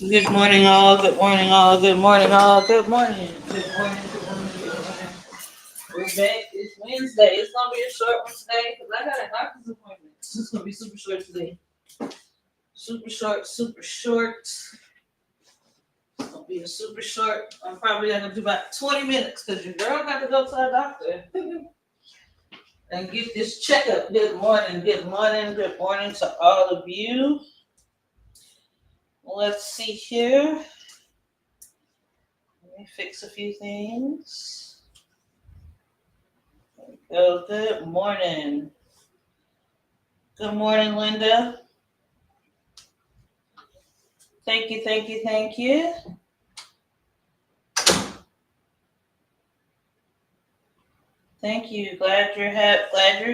Good morning, all. Good morning, all. Good morning, all. Good morning. Good morning. Good morning. Good morning. We're back. It's Wednesday. It's gonna be a short one today because I got a doctor's appointment. It's gonna be super short today. Super short. Super short. It's gonna be a super short. I'm probably gonna do about 20 minutes because your girl got to go to the doctor and get this checkup. Good morning. Good morning. Good morning to all of you. Let's see here. Let me fix a few things. Oh, good morning. Good morning, Linda. Thank you, thank you, thank you. Thank you. Glad you're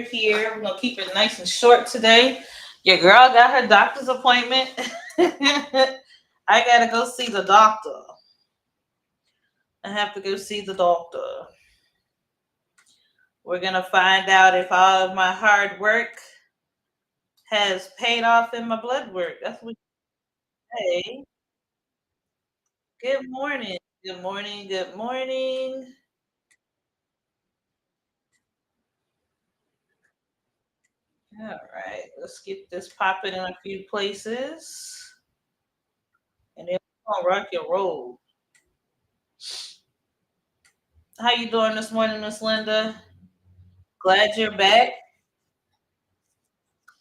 here. We're gonna keep it nice and short today. Your girl got her doctor's appointment. I gotta go see the doctor. I have to go see the doctor. We're gonna find out if all of my hard work has paid off in my blood work. That's what you say. Good morning. Good morning. Good morning. All right, let's get this popping in a few places, and then we're gonna rock and roll. How you doing this morning, Miss Linda? Glad you're back.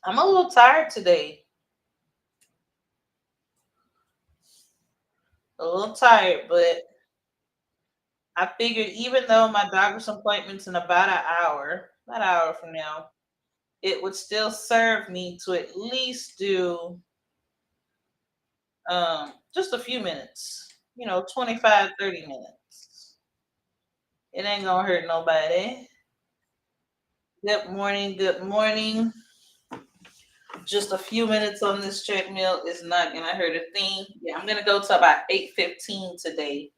I'm a little tired today. A little tired, but I figured even though my doctor's appointment's in about an hour from now, it would still serve me to at least do just a few minutes. 25, 30 minutes. It ain't gonna hurt nobody. Good morning, good morning. Just a few minutes on this treadmill is not gonna hurt a thing. Yeah, I'm gonna go to about 8:15 today.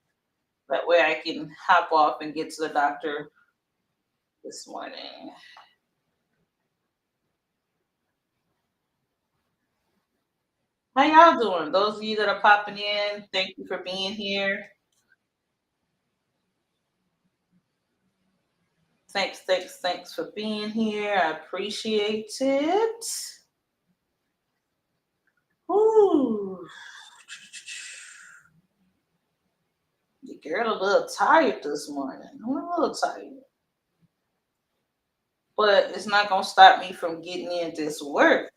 That way I can hop off and get to the doctor this morning. How y'all doing? Those of you that are popping in, thank you for being here. Thanks for being here. I appreciate it. Ooh. The girl a little tired this morning. I'm a little tired. But it's not gonna stop me from getting in this work.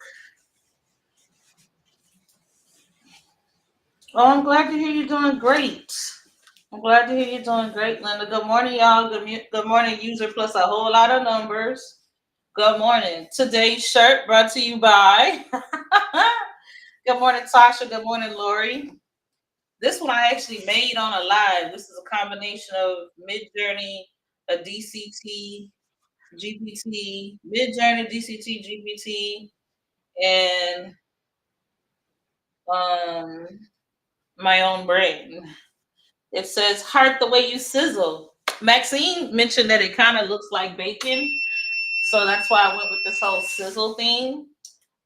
Oh, I'm glad to hear you're doing great. I'm glad to hear you're doing great, Linda. Good morning, y'all. Good morning, user plus a whole lot of numbers. Good morning. Today's shirt brought to you by. Good morning, Tasha. Good morning, Lori. This one I actually made on a live. This is a combination of Mid Journey, a DCT, GPT, Mid Journey, DCT, GPT, and um, my own brain. It says "Heart the way you sizzle." Maxine mentioned that it kind of looks like bacon, so that's why I went with this whole sizzle thing.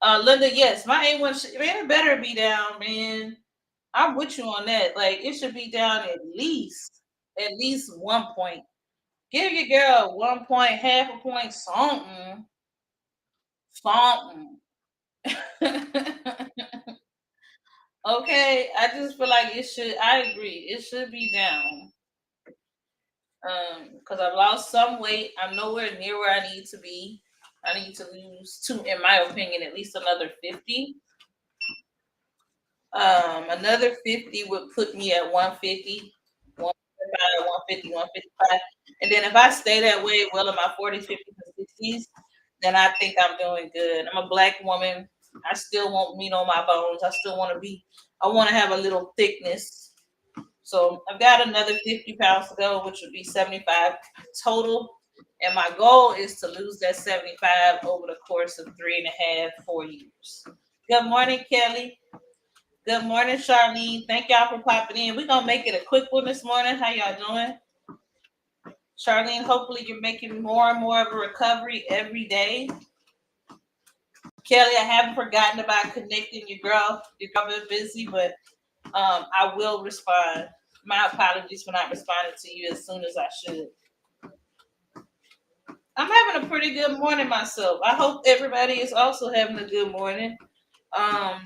Linda, yes, my A1, man, it better be down, man. I'm with you on that. Like, it should be down at least 1 point. Give your girl 1 point, half a point, something, something. Okay, I just feel like it should. I agree, it should be down. Because I've lost some weight. I'm nowhere near where I need to be. I need to lose two, in my opinion, at least another 50. Another 50 would put me at 150, 155, 150, 155. And then if I stay that way well in my 40s, 50s, and 60s, then I think I'm doing good. I'm a black woman. I still want meat on my bones. I want to have a little thickness. So I've got another 50 pounds to go, which would be 75 total. And my goal is to lose that 75 over the course of 3.5, 4 years. Good morning, Kelly. Good morning, Charlene. Thank y'all for popping in. We're gonna make it a quick one this morning. How y'all doing? Charlene, hopefully you're making more and more of a recovery every day. Kelly, I haven't forgotten about connecting your girl. You're been busy, but I will respond. My apologies for not responding to you as soon as I should. I'm having a pretty good morning myself. I hope everybody is also having a good morning. Um,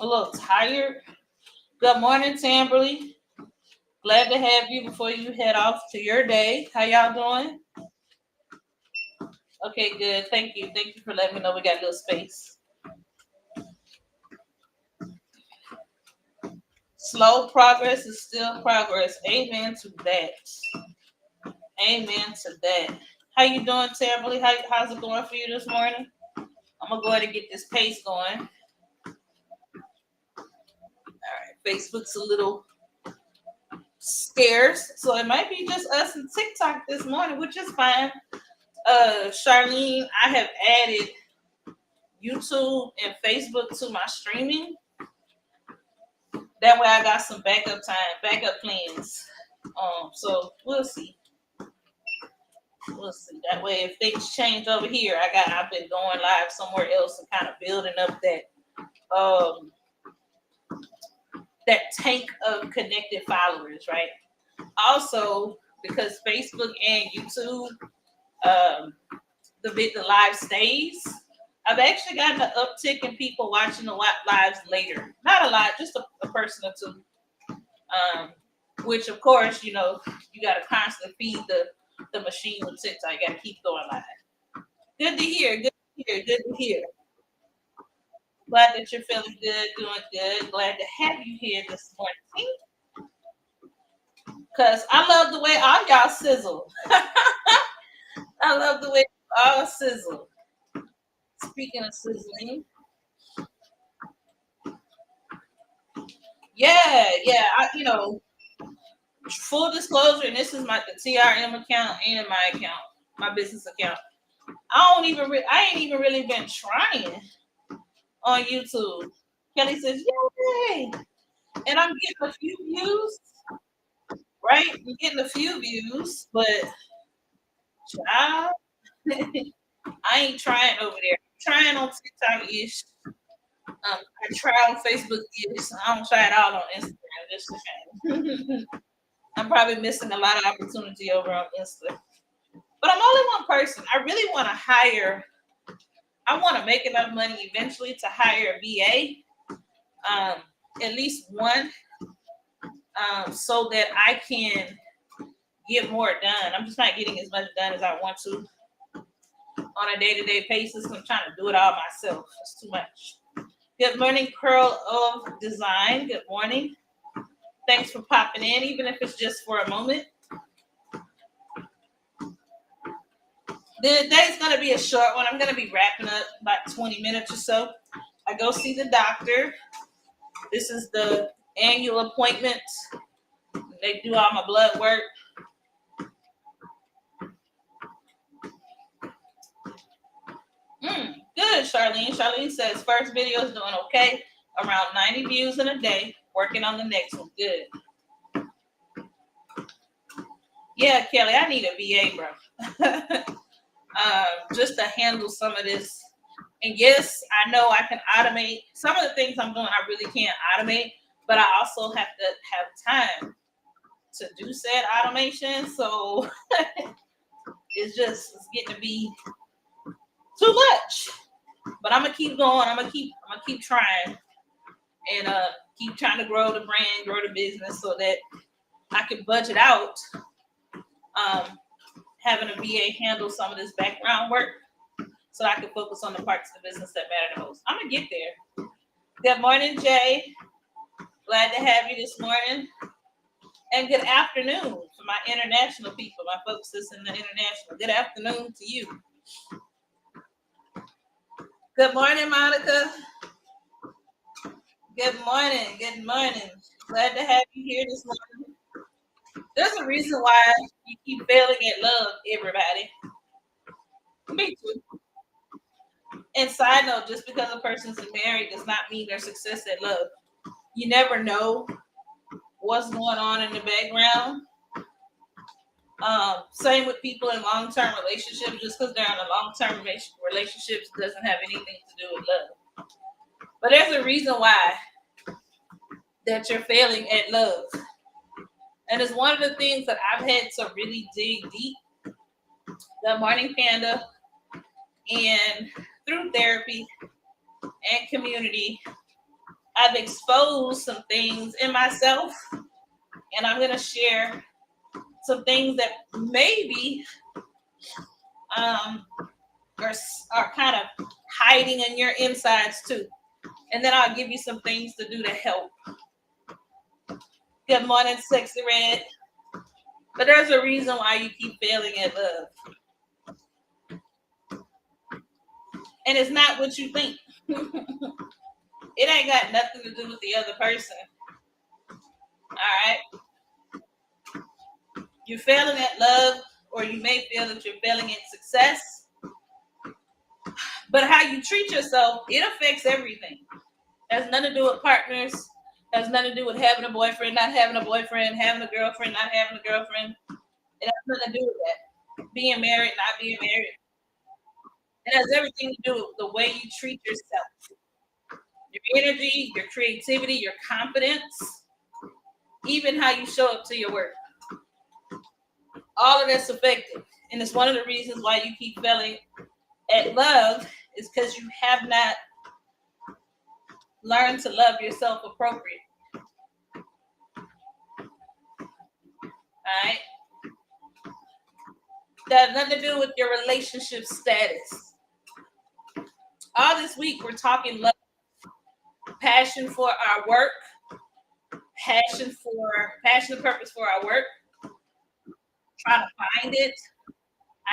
a little tired. Good morning, Tamberly. Glad to have you before you head off to your day. How y'all doing? Okay, good. Thank you. Thank you for letting me know we got a little space. Slow progress is still progress. Amen to that. Amen to that. How you doing, Tamberly? How's it going for you this morning? I'm gonna go ahead and get this pace going. All right, Facebook's a little scarce, so it might be just us and TikTok this morning, which is fine. Charlene, I have added YouTube and Facebook to my streaming. That way, I got some backup time, backup plans. So we'll see. We'll see. That way, if things change over here, I've been going live somewhere else and kind of building up um that tank of connected followers, right? Also, because Facebook and YouTube, um, the live stays, I've actually gotten an uptick in people watching the lives later. Not a lot, just a person or two. Which of course, you got to constantly feed the machine with TikTok. You got to keep going live. Good to hear. Good to hear. Good to hear. Glad that you're feeling good, doing good. Glad to have you here this morning. Cause I love the way all y'all sizzle. I love the way all sizzle. Speaking of sizzling, yeah. Full disclosure, and this is the TRM account and my account, my business account. I ain't even really been trying on YouTube. Kelly says, yay! And I'm getting a few views, right? I'm getting a few views, but child, I ain't trying over there. I'm trying on TikTok ish. I try on Facebook ish. I don't try it out on Instagram. Just a shame. I'm probably missing a lot of opportunity over on Insta. But I'm only one person. I really want to hire. I want to make enough money eventually to hire a VA, at least one, so that I can get more done. I'm just not getting as much done as I want to on a day-to-day basis. I'm trying to do it all myself. It's too much. Good morning, Curl of Design. Good morning. Thanks for popping in, even if it's just for a moment. The day's going to be a short one. I'm going to be wrapping up about 20 minutes or so. I go see the doctor. This is the annual appointment. They do all my blood work. Good, Charlene. Charlene says first video is doing okay. Around 90 views in a day. Working on the next one. Good. Yeah, Kelly, I need a VA, bro. Just to handle some of this. And yes, I know I can automate. Some of the things I'm doing, I really can't automate. But I also have to have time to do said automation. So it's getting to be too much. But I'm gonna keep going. I'm gonna keep trying and keep trying to grow the brand, grow the business so that I can budget out having a VA handle some of this background work so I can focus on the parts of the business that matter the most. I'm gonna get there. Good morning, Jay. Glad to have you this morning. And good afternoon to my international people, my folks that's in the international. Good afternoon to you. Good morning, Monica. Good morning. Good morning. Glad to have you here this morning. There's a reason why you keep failing at love, everybody. Me too. And side note, just because a person's married does not mean their success at love. You never know what's going on in the background. Same with people in long-term relationships. Just because they're in a long-term relationships doesn't have anything to do with love. But there's a reason why that you're failing at love. And it's one of the things that I've had to really dig deep. The Morning Panda, and through therapy and community, I've exposed some things in myself, and I'm going to share some things that maybe are kind of hiding in your insides too. And then I'll give you some things to do to help. Good morning, Sexy Red. But there's a reason why you keep failing at love. And it's not what you think. It ain't got nothing to do with the other person. All right? You're failing at love, or you may feel that you're failing at success. But how you treat yourself, it affects everything. It has nothing to do with partners. It has nothing to do with having a boyfriend, not having a boyfriend, having a girlfriend, not having a girlfriend. It has nothing to do with that. Being married, not being married. It has everything to do with the way you treat yourself. Your energy, your creativity, your confidence, even how you show up to your work. All of that's affected. And it's one of the reasons why you keep failing at love is because you have not learned to love yourself appropriately. All right? That has nothing to do with your relationship status. All this week, we're talking love, passion for our work, passion and purpose for our work. Try to find it,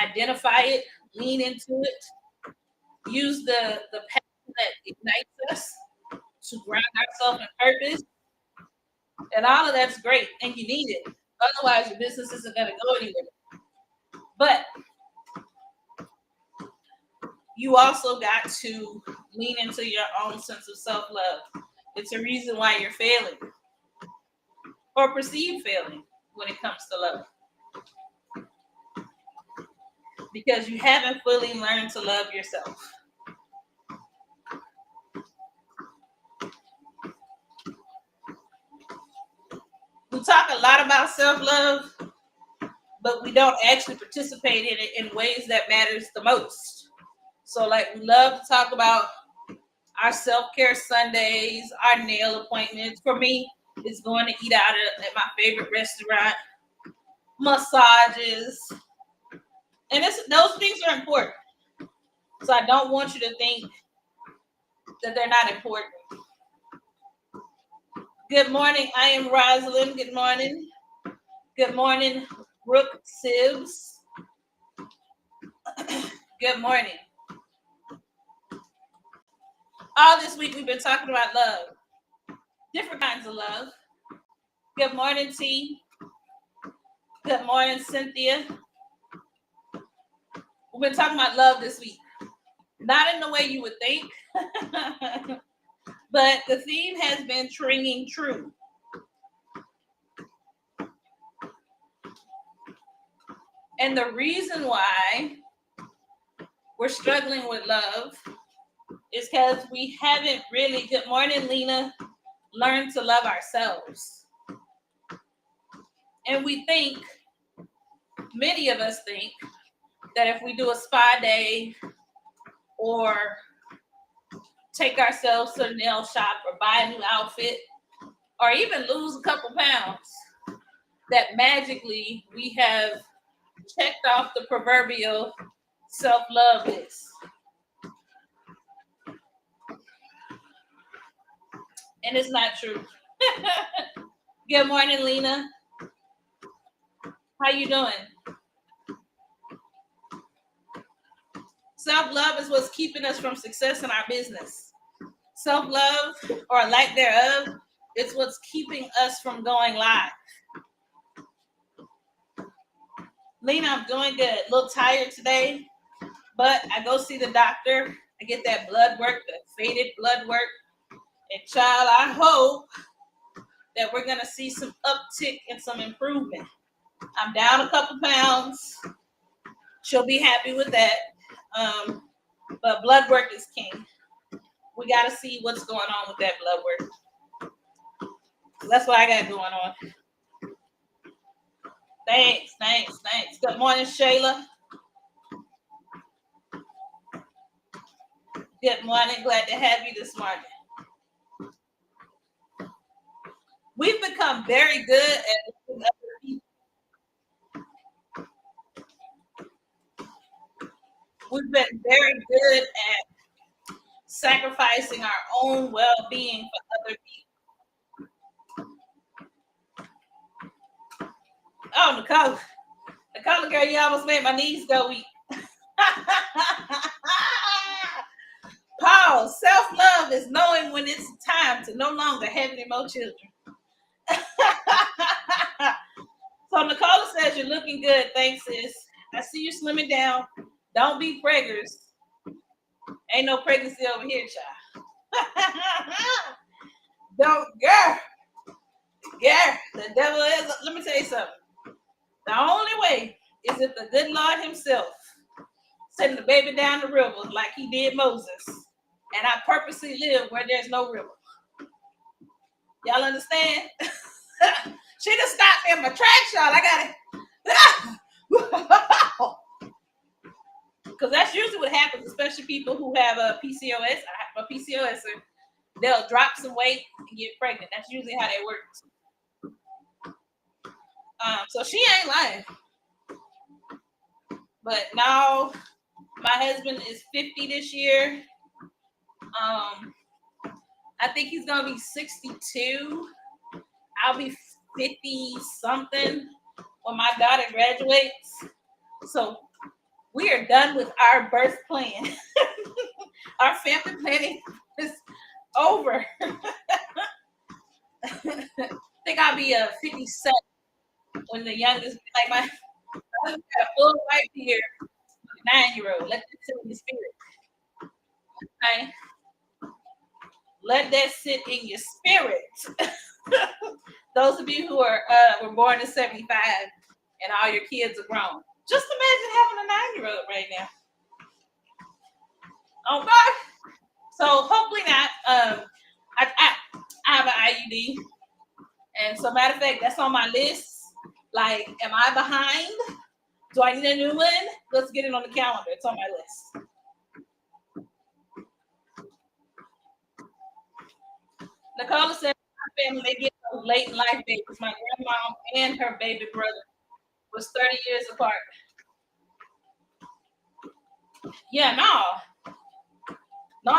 identify it, lean into it, use the passion that ignites us to ground ourselves in purpose. And all of that's great, and you need it. Otherwise, your business isn't going to go anywhere. But you also got to lean into your own sense of self-love. It's a reason why you're failing or perceived failing when it comes to love. Because you haven't fully learned to love yourself. We talk a lot about self-love, but we don't actually participate in it in ways that matters the most. So like we love to talk about our self-care Sundays, our nail appointments. For me, it's going to eat out at my favorite restaurant, massages. And those things are important. So I don't want you to think that they're not important. Good morning. I am Rosalind. Good morning. Good morning, Brooke Sibs. Good morning. All this week we've been talking about love. Different kinds of love. Good morning, T. Good morning, Cynthia. We've been talking about love this week. Not in the way you would think, but the theme has been ringing true. And the reason why we're struggling with love is because we haven't really, good morning, Lena, learned to love ourselves. And we think, many of us think, that if we do a spa day or take ourselves to the nail shop or buy a new outfit or even lose a couple pounds, that magically we have checked off the proverbial self-love list. And it's not true. Good morning, Lena. How you doing? Self-love is what's keeping us from success in our business. Self-love, or lack thereof, is what's keeping us from going live. Lena, I'm doing good. A little tired today, but I go see the doctor. I get that blood work, the faded blood work. And child, I hope that we're going to see some uptick and some improvement. I'm down a couple pounds. She'll be happy with that. But blood work is king. We got to see what's going on with that blood work. That's what I got going on. Thanks. Good morning, Shayla. Good morning. Glad to have you this morning. We've become very good at looking at other people. We've been very good at sacrificing our own well-being for other people. Oh, Nicole girl, you almost made my knees go weak. Paul, self-love is knowing when it's time to no longer have any more children. So Nicole says you're looking good. Thanks, sis. I see you slimming down. Don't be preggers. Ain't no pregnancy over here, child. Don't, girl. The devil is. Let me tell you something. The only way is if the good Lord himself send the baby down the river like he did Moses. And I purposely live where there's no river. Y'all understand? She just stopped me in my tracks, y'all. I got it. Because that's usually what happens, especially people who have a PCOS. I have a PCOS. They'll drop some weight and get pregnant. That's usually how they work. So she ain't lying. But now my husband is 50 this year. I think he's gonna be 62. I'll be 50 something when my daughter graduates. So we are done with our birth plan. Our family planning is over. I think I'll be 57 when the youngest, like my husband got a full wife here, 9-year-old. Let that sit in your spirit. Okay? Let that sit in your spirit. Those of you who are were born in 75 and all your kids are grown. Just imagine having a 9-year-old right now. Okay. So hopefully not. I have an IUD. And so matter of fact, that's on my list. Like, am I behind? Do I need a new one? Let's get it on the calendar. It's on my list. Nicola said my family, they get those late in life babies. My grandma and her baby brother was 30 years apart. Yeah, no. No.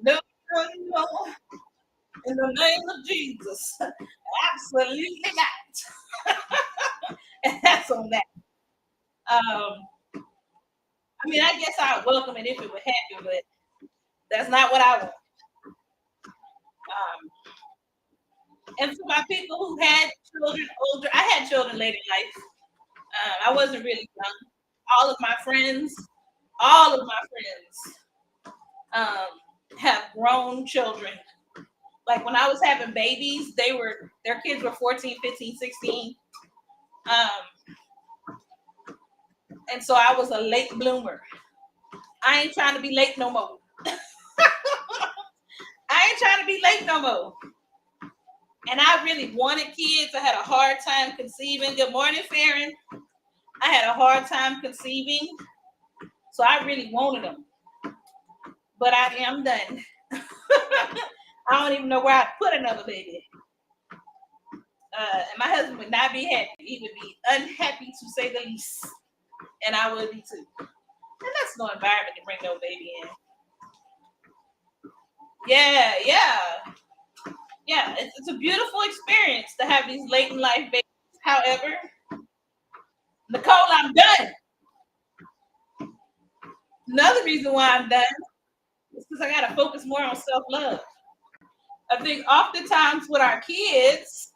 No. In the name of Jesus. Absolutely not. And that's on that. I mean, I guess I'd welcome it if it would happen, but that's not what I want. And for my people who had children older, I had children late in life. I wasn't really young. All of my friends have grown children. Like when I was having babies, their kids were 14, 15, 16. And so I was a late bloomer. I ain't trying to be late no more. I ain't trying to be late no more. And I really wanted kids. I had a hard time conceiving. Good morning, Farron. I had a hard time conceiving. So I really wanted them. But I am done. I don't even know where I'd put another baby. And my husband would not be happy. He would be unhappy to say the least. And I would be too. And that's no environment to bring no baby in. Yeah. It's a beautiful experience to have these late in life babies. However, Nicole, I'm done. Another reason why I'm done is because I got to focus more on self-love. I think oftentimes with our kids,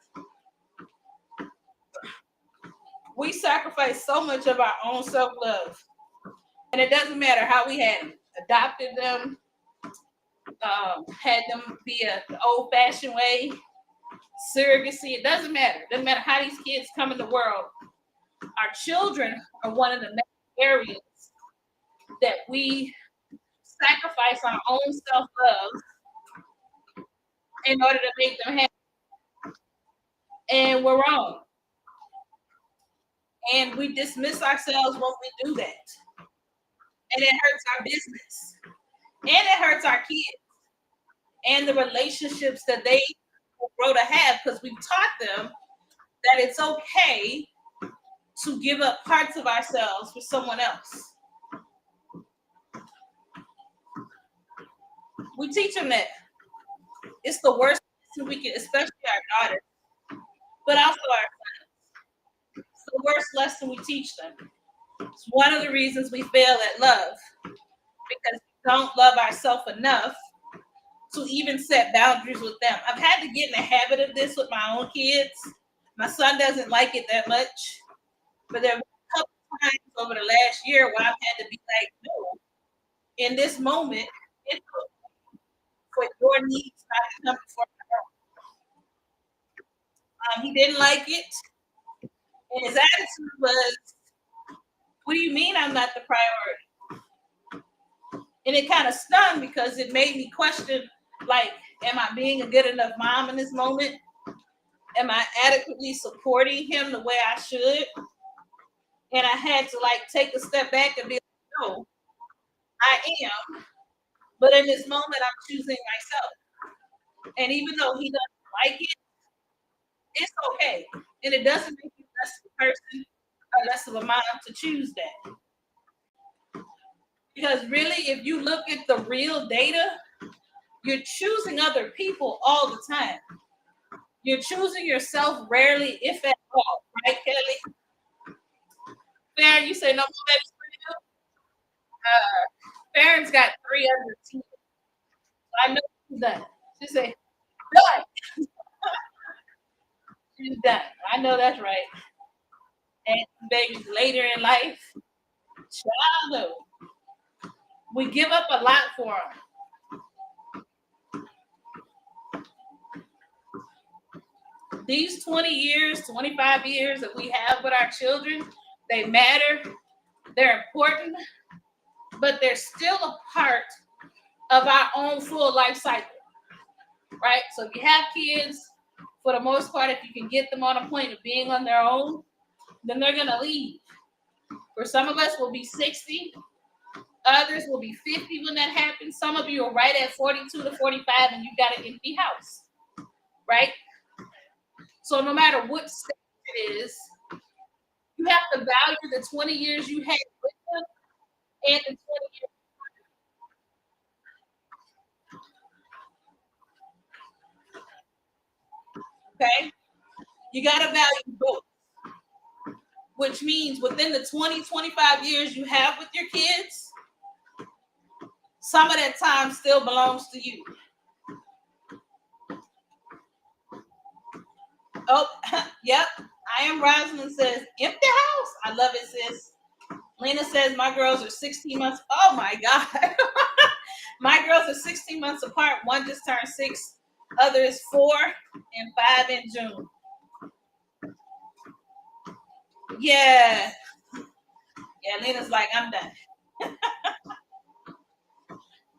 we sacrifice so much of our own self-love. And it doesn't matter how we had them. Adopted them, had them be an old-fashioned way, surrogacy. It doesn't matter. It doesn't matter how these kids come in the world. Our children are one of the main areas that we sacrifice our own self-love in order to make them happy. And we're wrong. And we dismiss ourselves when we do that. And it hurts our business. And it hurts our kids and the relationships that they will grow to have, because we've taught them that it's okay to give up parts of ourselves for someone else. We teach them that. It's the worst lesson we can, especially our daughters, but also our sons. It's the worst lesson we teach them. It's one of the reasons we fail at love, because we don't love ourselves enough to even set boundaries with them. I've had to get in the habit of this with my own kids. My son doesn't like it that much, but there were a couple times over the last year where I've had to be like, no, in this moment, it's okay for your needs not to come before my own. He didn't like it, and his attitude was, what do you mean I'm not the priority? And it kind of stung because it made me question, like, am I being a good enough mom in this moment? Am I adequately supporting him the way I should? And I had to like take a step back and be like, no, I am. But in this moment, I'm choosing myself. And even though he doesn't like it, it's okay. And it doesn't make you less of a person or less of a mom to choose that. Because really, if you look at the real data, you're choosing other people all the time. You're choosing yourself rarely, if at all, right, Kelly? Fair, you say no more babies for you? Farron's got 3 under 10. I know she's done. She said, done. She's done. I know that's right. And babies later in life, child, no. We give up a lot for them. These 20 years, 25 years that we have with our children, they matter. They're important, but they're still a part of our own full life cycle, right? So if you have kids, for the most part, if you can get them on a point of being on their own, then they're going to leave. For some of us, will be 60. Others will be 50 when that happens. Some of you are right at 42 to 45 and you got an empty house, right? So no matter what stage it is, you have to value the 20 years you had with them and the 20 years, okay? You got to value both, which means within the 20, 25 years you have with your kids, some of that time still belongs to you. Oh, yep. I am Rosalind says, empty house. I love it, sis. Lena says, my girls are 16 months. Oh my God. My girls are 16 months apart. One just turned 6. Other is 4 and 5 in June. Yeah. Yeah, Lena's like, I'm done.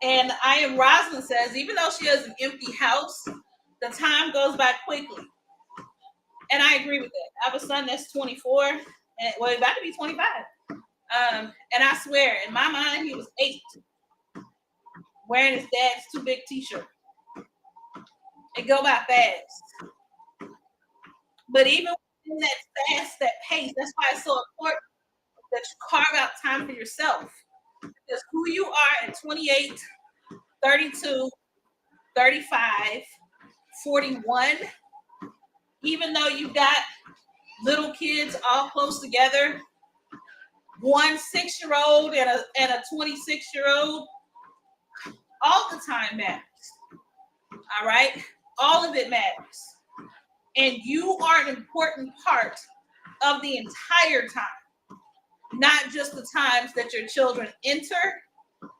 And I am Rosalind says, even though she has an empty house, the time goes by quickly. And I agree with that. I have a son that's 24, and well, he's about to be 25. And I swear, in my mind, he was 8, wearing his dad's too big t-shirt. It go by fast. But even in that pace, that's why it's so important that you carve out time for yourself. Because who you are at 28, 32, 35, 41, even though you got little kids all close together, one 6-year-old and a 26-year-old, all the time matters. All right? All of it matters. And you are an important part of the entire time, not just the times that your children enter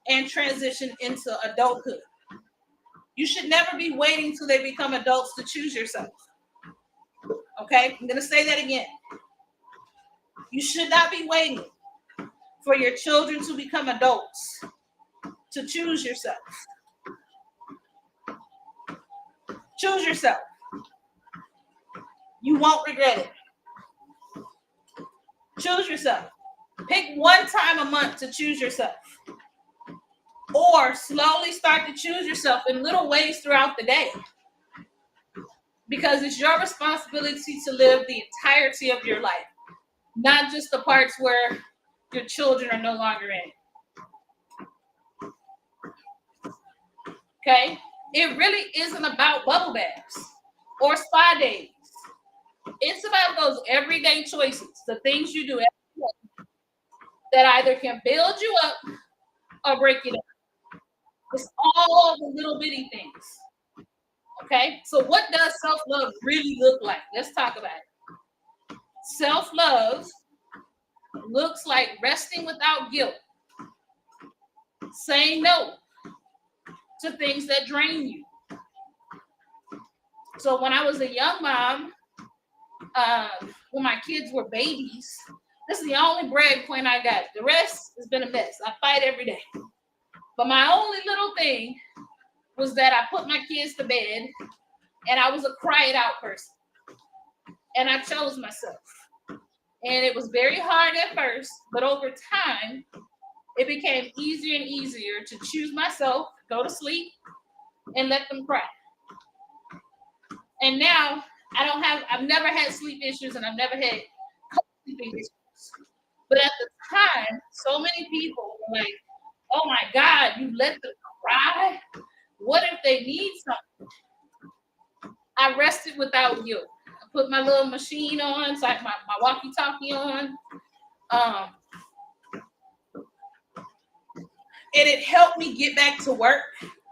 and transition into adulthood. You should never be waiting till they become adults to choose yourself. Okay? I'm going to say that again. You should not be waiting for your children to become adults to choose yourself. Choose yourself. You won't regret it. Choose yourself. Pick one time a month to choose yourself. Or slowly start to choose yourself in little ways throughout the day. Because it's your responsibility to live the entirety of your life, not just the parts where your children are no longer in. Okay? It really isn't about bubble baths or spa days. It's about those everyday choices, the things you do every day that either can build you up or break you down. It's all the little bitty things. Okay? So what does self-love really look like? Let's talk about it. Self-love looks like resting without guilt, saying no to things that drain you. So when I was a young mom, when my kids were babies, this is the only brag point I got. The rest has been a mess. I fight every day. But my only little thing was that I put my kids to bed and I was a cry it out person. And I chose myself. And it was very hard at first, but over time, it became easier and easier to choose myself, go to sleep, and let them cry. And now I've never had sleep issues and I've never had sleeping issues. But at the time, so many people were like, oh my God, you let them cry? What if they need something? I rested without guilt. I put my little machine on, so I had my walkie-talkie on. And it helped me get back to work,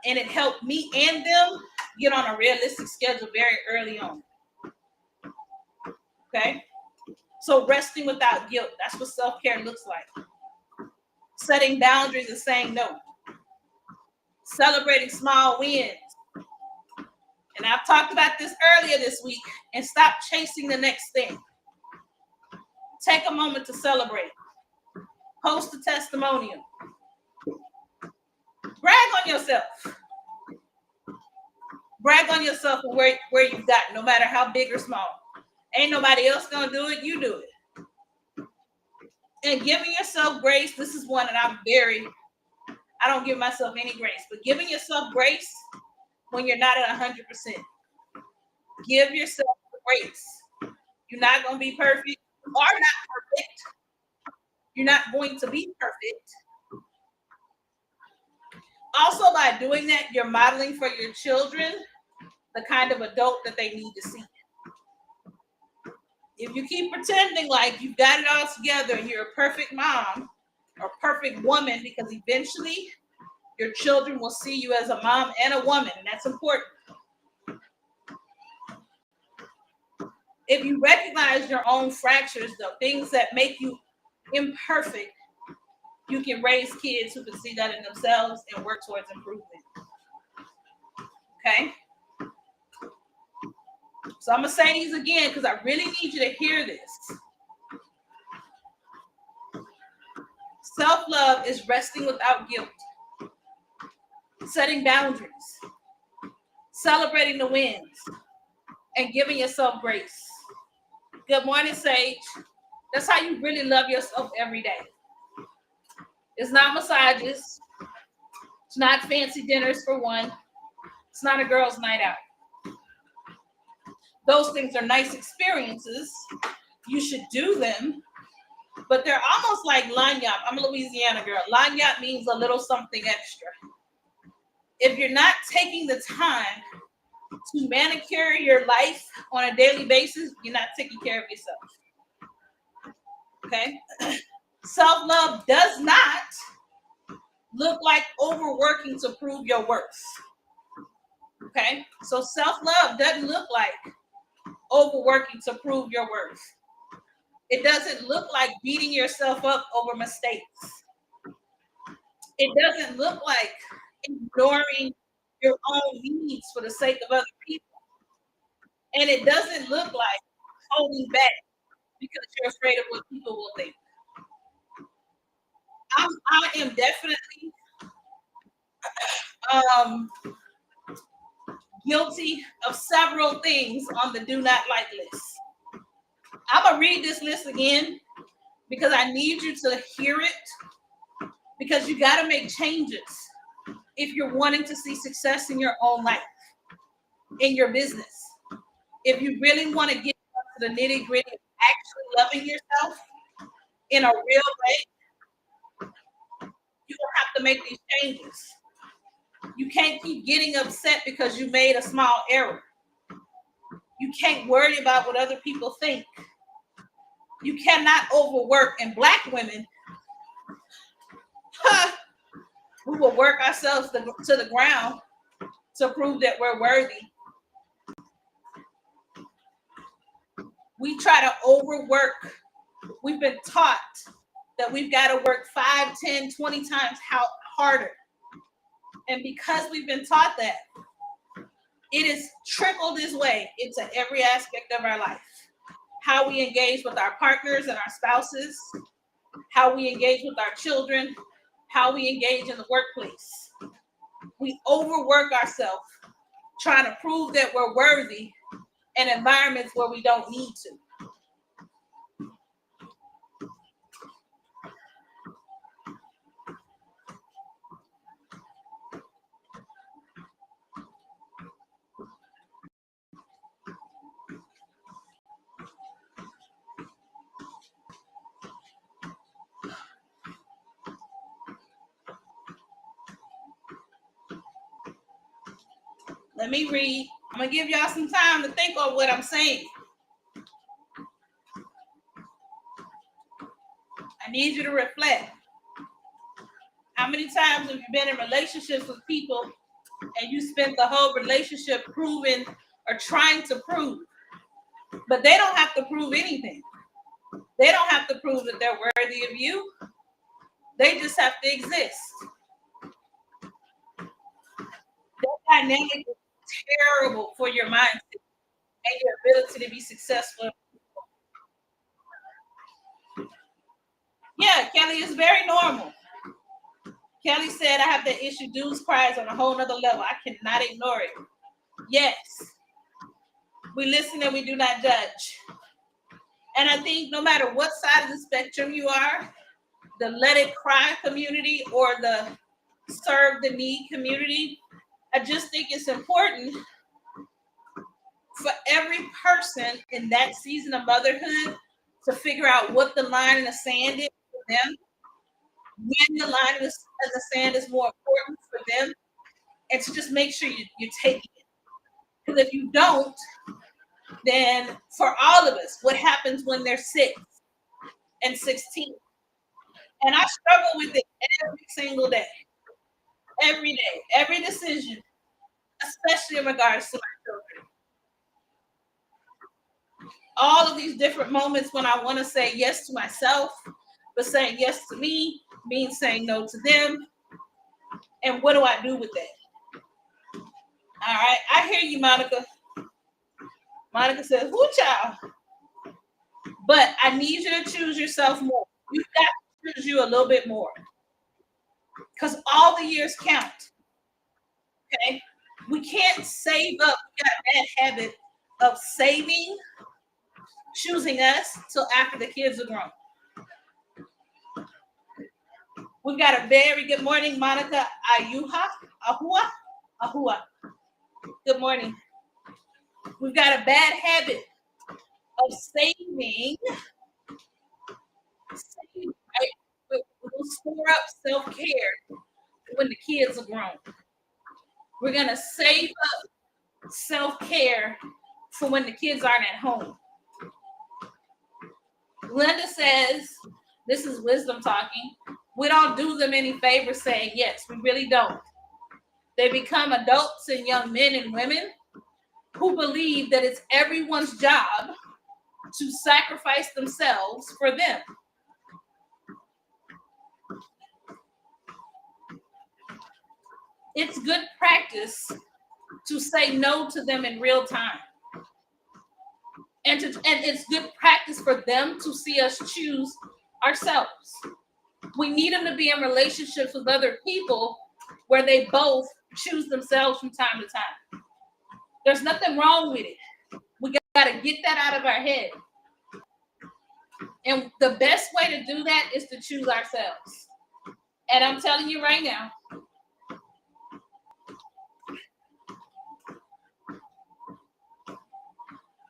and it helped me and them get on a realistic schedule very early on. Okay? So resting without guilt, that's what self-care looks like. Setting boundaries and saying no. Celebrating small wins. And I've talked about this earlier this week, and stop chasing the next thing. Take a moment to celebrate. Post a testimonial. Brag on yourself. Brag on yourself and where you've gotten, no matter how big or small. Ain't nobody else gonna do it, you do it. And giving yourself grace, this is one that I don't give myself any grace, but giving yourself grace when you're not at 100%. Give yourself grace. You're not gonna be perfect. You are not perfect. You're not going to be perfect. Also, by doing that, you're modeling for your children the kind of adult that they need to see. If you keep pretending like you've got it all together and you're a perfect mom or perfect woman, because eventually your children will see you as a mom and a woman, and that's important. If you recognize your own fractures, the things that make you imperfect, you can raise kids who can see that in themselves and work towards improvement. Okay? So I'm going to say these again because I really need you to hear this. Self-love is resting without guilt, setting boundaries, celebrating the wins, and giving yourself grace. Good morning, Sage. That's how you really love yourself every day. It's not massages. It's not fancy dinners for one. It's not a girl's night out. Those things are nice experiences. You should do them. But they're almost like lagniappe. I'm a Louisiana girl. Lagniappe means a little something extra. If you're not taking the time to manicure your life on a daily basis, you're not taking care of yourself. Okay? Self-love does not look like overworking to prove your worth. Okay? So self-love doesn't look like overworking to prove your worth. It doesn't look like beating yourself up over mistakes. It doesn't look like ignoring your own needs for the sake of other people. And it doesn't look like holding back because you're afraid of what people will think. I am definitely guilty of several things on the do not like list. I'm going to read this list again because I need you to hear it, because you got to make changes if you're wanting to see success in your own life, in your business. If you really want to get to the nitty gritty of actually loving yourself in a real way, you're going to have to make these changes. You can't keep getting upset because you made a small error. You can't worry about what other people think. You cannot overwork. And Black women, we will work ourselves to the ground to prove that we're worthy. We try to overwork. We've been taught that we've got to work 5, 10, 20 times harder. And because we've been taught that, it is trickled this way into every aspect of our life. How we engage with our partners and our spouses, how we engage with our children, how we engage in the workplace. We overwork ourselves trying to prove that we're worthy in environments where we don't need to. Let me read. I'm going to give y'all some time to think on what I'm saying. I need you to reflect. How many times have you been in relationships with people and you spent the whole relationship proving or trying to prove? But they don't have to prove anything. They don't have to prove that they're worthy of you. They just have to exist. That dynamic is terrible for your mindset and your ability to be successful. Yeah, Kelly, is very normal. Kelly said, I have that issue. Dudes cries on a whole nother level. I cannot ignore it. Yes. We listen and we do not judge. And I think no matter what side of the spectrum you are, the let it cry community or the serve the need community, I just think it's important for every person in that season of motherhood to figure out what the line in the sand is for them, when the line in the sand is more important for them, and to just make sure you're taking it. Because if you don't, then for all of us, what happens when they're 6 and 16? And I struggle with it every single day, every day, every decision, especially in regards to my children. All of these different moments when I want to say yes to myself, but saying yes to me means saying no to them. And what do I do with that? All right, I hear you, Monica. Monica says, "Who child?" But I need you to choose yourself more. You've got to choose you a little bit more, because all the years count. Okay, we can't save up. We got a bad habit of saving, choosing us till after the kids are grown. We've got a very good morning, Monica Ahua. Good morning. We've got a bad habit of saving, right? We'll store up self-care when the kids are grown. We're going to save up self-care for when the kids aren't at home. Linda says, this is wisdom talking, we don't do them any favor saying yes. We really don't. They become adults and young men and women who believe that it's everyone's job to sacrifice themselves for them. It's good practice to say no to them in real time. And it's good practice for them to see us choose ourselves. We need them to be in relationships with other people where they both choose themselves from time to time. There's nothing wrong with it. We got to get that out of our head. And the best way to do that is to choose ourselves. And I'm telling you right now,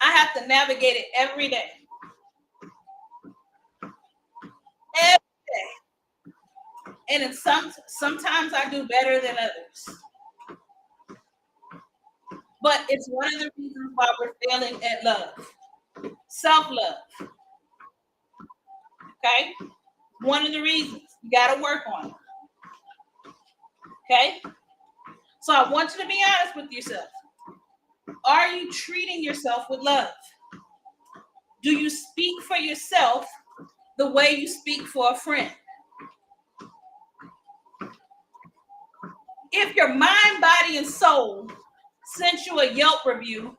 I have to navigate it every day. Every day. And in sometimes I do better than others. But it's one of the reasons why we're failing at love. Self-love. Okay? One of the reasons. You got to work on it. Okay? So I want you to be honest with yourself. Are you treating yourself with love? Do you speak for yourself the way you speak for a friend? If your mind, body, and soul sent you a Yelp review,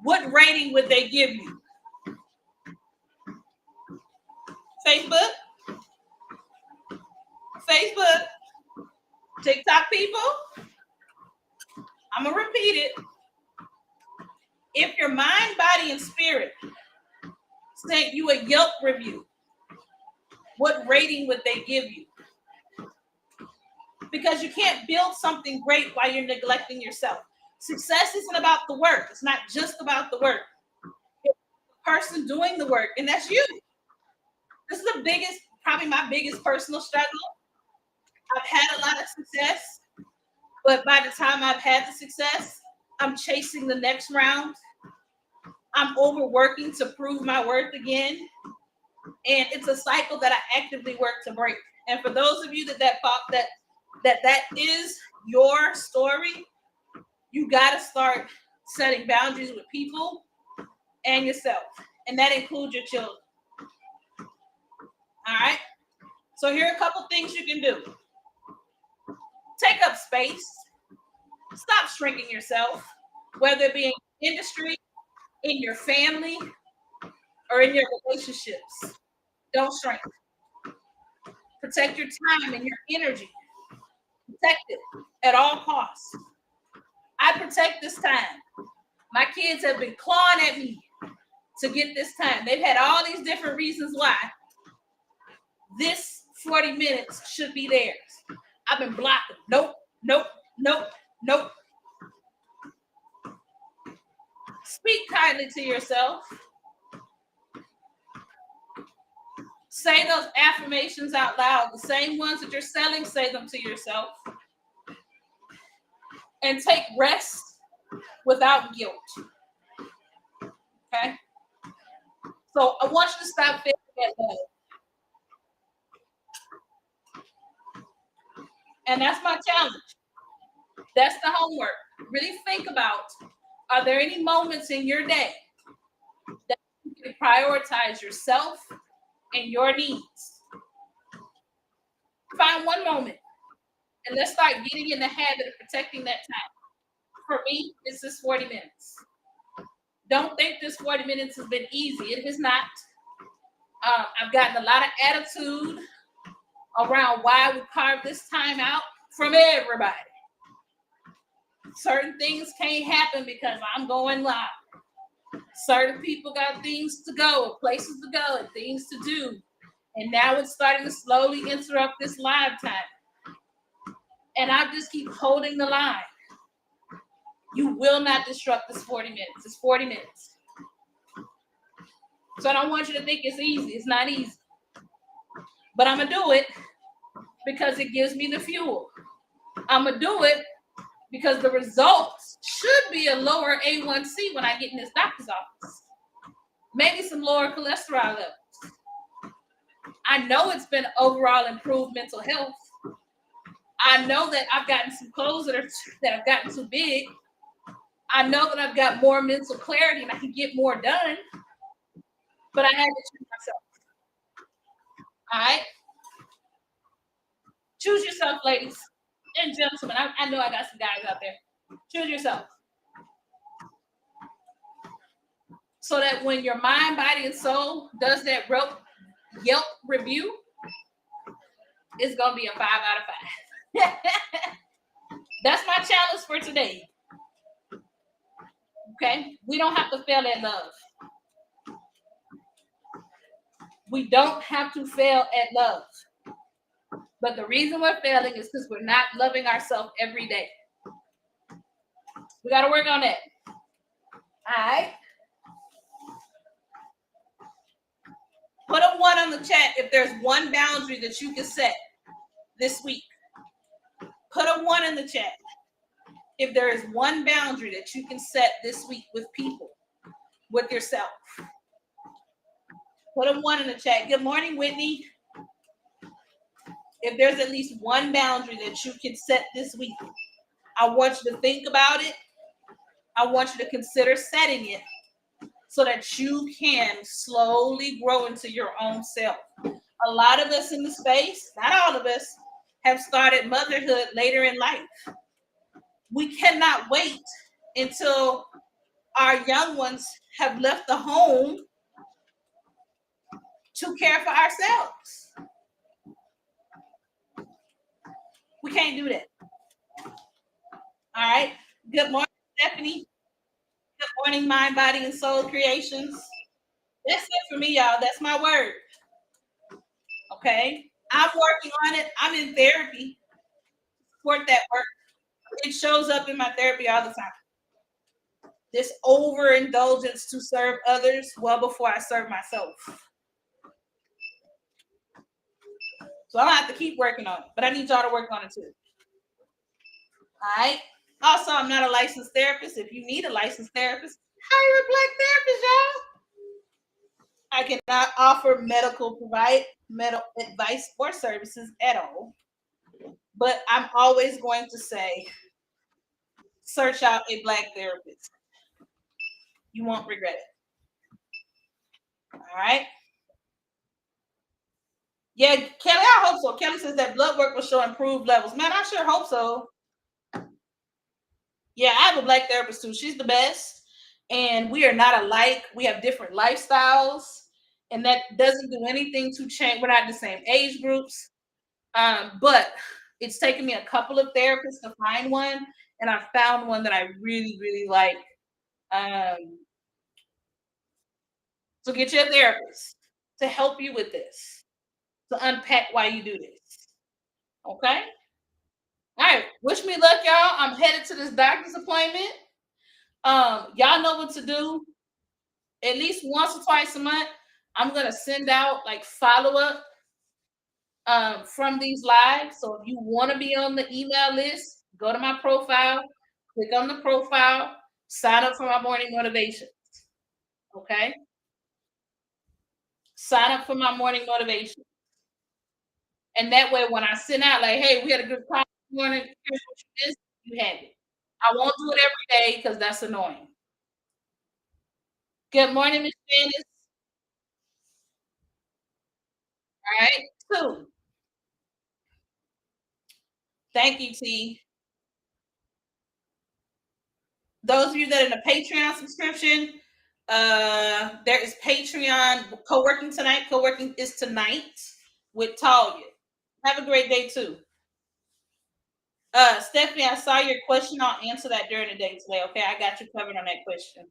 what rating would they give you? Facebook? Facebook? TikTok people? I'm going to repeat it. If your mind, body, and spirit sent you a Yelp review, what rating would they give you? Because you can't build something great while you're neglecting yourself. Success isn't about the work. It's not just about the work. It's the person doing the work, and that's you. This is the biggest, probably my biggest personal struggle. I've had a lot of success, but by the time I've had the success, I'm chasing the next round. I'm overworking to prove my worth again. And it's a cycle that I actively work to break. And for those of you that is your story, you got to start setting boundaries with people and yourself. And that includes your children. All right? So here are a couple things you can do. Take up space. Stop shrinking yourself, whether it be in industry, in your family, or in your relationships. Don't shrink. Protect your time and your energy. Protect it at all costs. I protect this time. My kids have been clawing at me to get this time. They've had all these different reasons why this 40 minutes should be theirs. I've been blocking. Nope, nope, nope, nope. Speak kindly to yourself. Say those affirmations out loud. The same ones that you're selling, say them to yourself. And take rest without guilt. Okay? So I want you to stop failing at love. And that's my challenge. That's the homework. Really think about, are there any moments in your day that you can prioritize yourself and your needs? Find one moment and let's start getting in the habit of protecting that time. For me, it's this 40 minutes. Don't think this 40 minutes has been easy. It is not. I've gotten a lot of attitude around why we carve this time out from everybody. Certain things can't happen because I'm going live. Certain people got things to go, places to go, and things to do. And now it's starting to slowly interrupt this live time. And I just keep holding the line. You will not disrupt this 40 minutes. It's 40 minutes. So I don't want you to think it's easy. It's not easy. But I'm going to do it because it gives me the fuel. I'm going to do it because the results should be a lower A1C when I get in this doctor's office. Maybe some lower cholesterol levels. I know it's been overall improved mental health. I know that I've gotten some clothes that have gotten too big. I know that I've got more mental clarity and I can get more done. But I had to choose myself. All right? Choose yourself, ladies and gentlemen. I know I got some guys out there. Choose yourself. So that when your mind, body, and soul does that Yelp review, it's going to be a 5 out of 5. That's my challenge for today. Okay? We don't have to fail at love. We don't have to fail at love. But the reason we're failing is because we're not loving ourselves every day. We got to work on that. All right? Put a 1 on the chat if there's one boundary that you can set this week. Put a 1 in the chat if there is one boundary that you can set this week with people, with yourself. Put a 1 in the chat. Good morning, Whitney. If there's at least one boundary that you can set this week, I want you to think about it. I want you to consider setting it so that you can slowly grow into your own self. A lot of us in the space, not all of us, have started motherhood later in life. We cannot wait until our young ones have left the home to care for ourselves. We can't do that. All right. Good morning, Stephanie. Good morning, Mind, Body, and Soul Creations. That's it for me, y'all. That's my word. Okay. I'm working on it. I'm in therapy. Support that work. It shows up in my therapy all the time. This overindulgence to serve others well before I serve myself. So I'm gonna have to keep working on it, but I need y'all to work on it too. All right. Also, I'm not a licensed therapist. If you need a licensed therapist, hire a black therapist, y'all. I cannot offer medical advice or services at all. But I'm always going to say, search out a black therapist. You won't regret it. All right. Yeah, Kelly, I hope so. Kelly says that blood work will show improved levels. Man, I sure hope so. Yeah, I have a black therapist too. She's the best. And we are not alike. We have different lifestyles. And that doesn't do anything to change. We're not the same age groups. But it's taken me a couple of therapists to find one. And I found one that I really, really like. So get you a therapist to help you with this, to unpack why you do this. Okay? All right. Wish me luck, y'all. I'm headed to this doctor's appointment. Y'all know what to do. At least once or twice a month, I'm gonna send out like follow-up from these lives. So if you want to be on the email list, go to my profile, click on the profile, sign up for my morning motivation. Okay? Sign up for my morning motivation. And that way, when I send out, like, hey, we had a good call this morning, here's what you missed, you have it. I won't do it every day because that's annoying. Good morning, Miss Janice. All right, 2. Thank you, T. Those of you that are in a Patreon subscription, there is Patreon co-working tonight. Co-working is tonight with Talia. Have a great day too. Stephanie, I saw your question. I'll answer that during the day today. Okay, I got you covered on that question.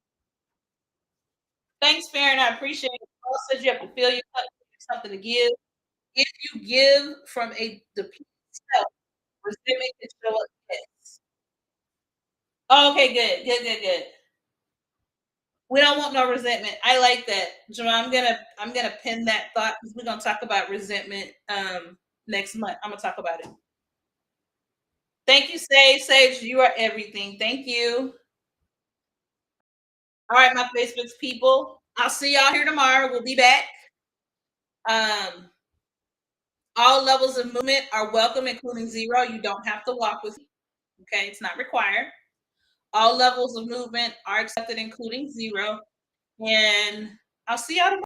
Thanks, Farron. I appreciate it. Paul says you have to fill your cup with something to give. If you give from a depleted self, resentment can show up. Yes. Okay, good. We don't want no resentment. I like that, Jamal. I'm gonna pin that thought because we're gonna talk about resentment next month. I'm gonna talk about it. Thank you, Sage. You are everything. Thank you. All right, my Facebook's people. I'll see y'all here tomorrow. We'll be back. All levels of movement are welcome, including 0. You don't have to walk with me. Okay, it's not required. All levels of movement are accepted, including 0. And I'll see y'all tomorrow.